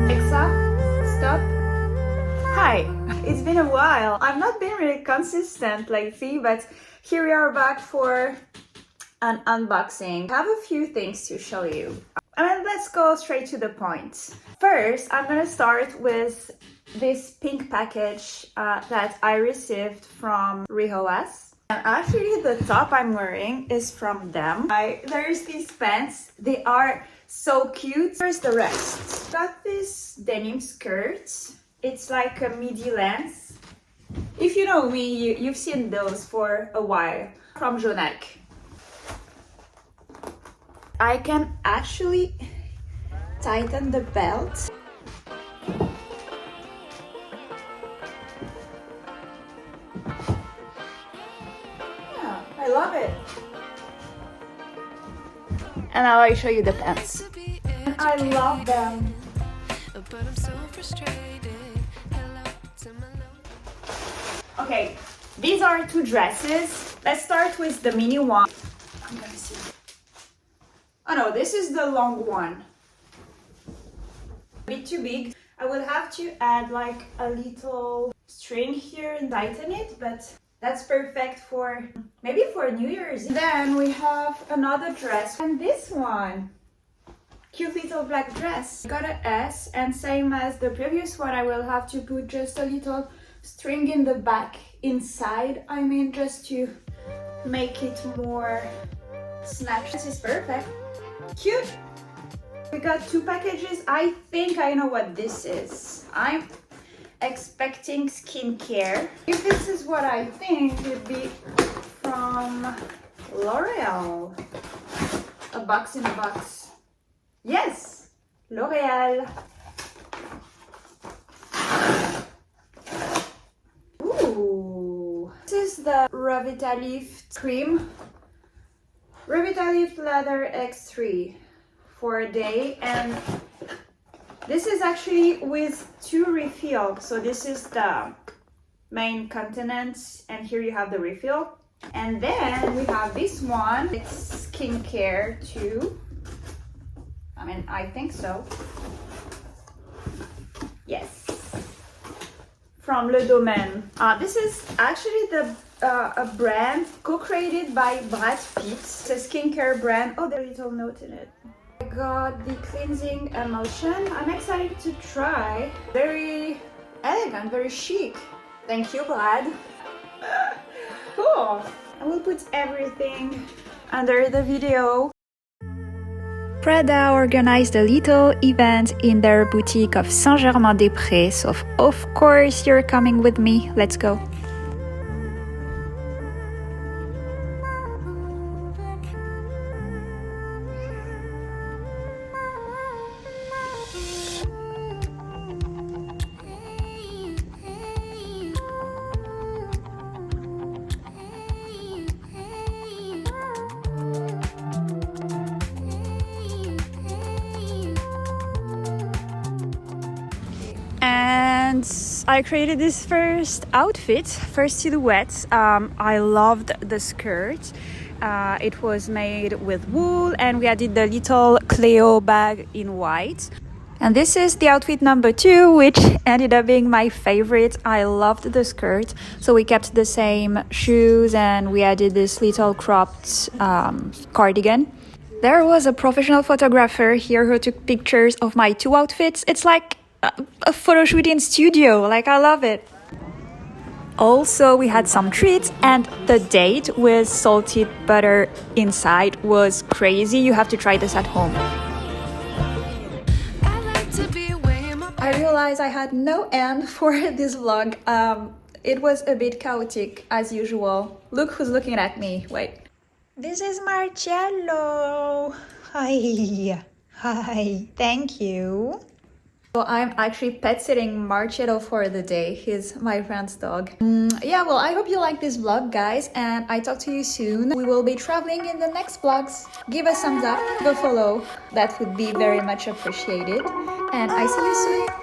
Alexa, stop. Hi, it's been a while. I've not been really consistent lately, but here we are back for an unboxing. I have a few things to show you. Let's go straight to the point. First, I'm gonna start with this pink package that I received from Rihoas. And actually the top I'm wearing is from them. There's these pants. They are so cute. Here's the rest. Got this denim skirt. It's like a midi length. If you know me, you've seen those for a while. From Domaine. I can actually tighten the belt. Yeah, I love it. And now I show you the pants. I love them. Okay, these are two dresses. Let's start with the mini one. I'm gonna see. Oh no, this is the long one. A bit too big. I will have to add like a little string here and tighten it, but that's perfect for maybe for New Year's. Then we have another dress, and this one. Cute little black dress. Got an S, and same as the previous one, I will have to put just a little string in the back inside. I mean, just to make it more snatched. This is perfect. Cute. We got two packages. I think I know what this is. I'm expecting skincare. If this is what I think, it would be from L'Oreal. A box in a box. Yes, L'Oreal. Ooh. This is the Revitalift cream. Revitalift Lather X3 for a day, and this is actually with two refills. So this is the main content, and here you have the refill. And then we have this one. It's skincare too. I mean, I think so. Yes. From Le Domaine. This is actually a brand co-created by Brad Pitt. It's a skincare brand. Oh, there's a little note in it. I got the cleansing emulsion. I'm excited to try. Very elegant, very chic. Thank you, Brad. Cool. I will put everything under the video. Prada organized a little event in their boutique of Saint-Germain-des-Prés, so of course you're coming with me. Let's go. And I created this first outfit, first silhouette. I loved the skirt. It was made with wool, and we added the little Cleo bag in white. And this is the outfit number 2, which ended up being my favorite. I loved the skirt, so we kept the same shoes and we added this little cropped cardigan. There was a professional photographer here who took pictures of my two outfits. It's like a photo shoot in studio, like I love it. Also, we had some treats, and the date with salted butter inside was crazy. You have to try this at home. I realized I had no end for this vlog. It was a bit chaotic as usual. Look who's looking at me. Wait. This is Marcello. Hi. Hi. Thank you. So I'm actually pet sitting Marcello for the day. He's my friend's dog. Yeah, well, I hope you like this vlog, guys, and I talk to you soon. We will be traveling in the next vlogs. Give us thumbs up, give a follow. That would be very much appreciated. And I see you soon.